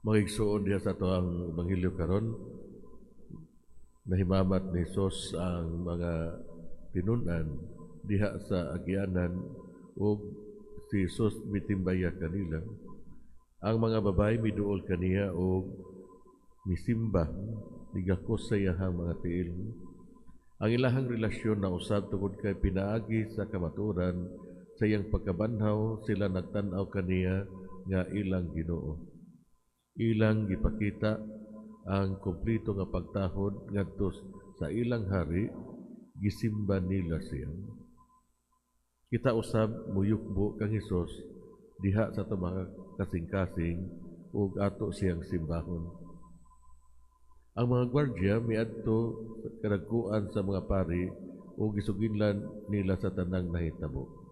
Magigsuon diha sa toang Ebanghelyo karon, nahimamat ni Hesus ang mga tinunan diha sa agianan ug si Hesus mitimbaya kanila. Ang mga babae miduol kaniya og misimba, nigakos sa iyahang mga tiil. Ang ilahang relasyon na usab tungod kay pinaagi sa kamaturan sa iyang pagkabanhaw, sila nagtan-aw kaniya nga ilang Ginoo. Ilang gipakita ang kumplito nga pagtahod ngadto sa ilang hari, gisimba nila siya. Kita usab muyukbo kang Hesus diha sa ato mga kasing-kasing ug ato siyang simbahon. Ang mga gwardiya miadto kadagkuan sa mga pari ug gisuginlan nila sa tanang nahitabo.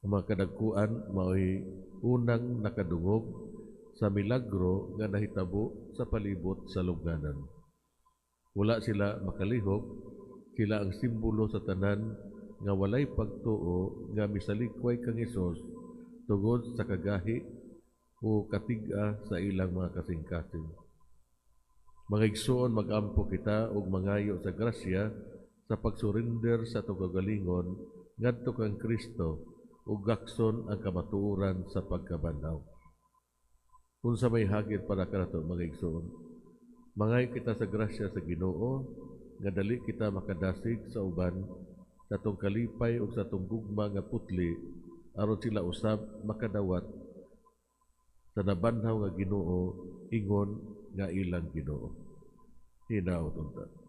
Ang mga kadagkuan mao'y unang nakadungog sa milagro nga nahitabo sa palibot sa lubnganan. Wala sila makalihok, sila ang simbolo sa tanan nga walay pagtuo nga misalikway kang Hesus tungod sa kagahi o katiga sa ilang mga kasing-kasing. Mga igsoon, mag-ampo kita og mangayo sa grasya sa pagsurrender sa tugagalingon ngadto kang Kristo ug gakson ang kamatuoran sa pagkabanhaw. Unsa may hagit para kanato mga igsoon, mangayo kita sa grasya sa Ginoo nga dali kita makadasig sa uban sa atong kalipay ug sa atong gugma nga putli aron sila usab makadawat sa nabanhaw nga Ginoo ingon nga ilang Ginoo. Hinaot unta.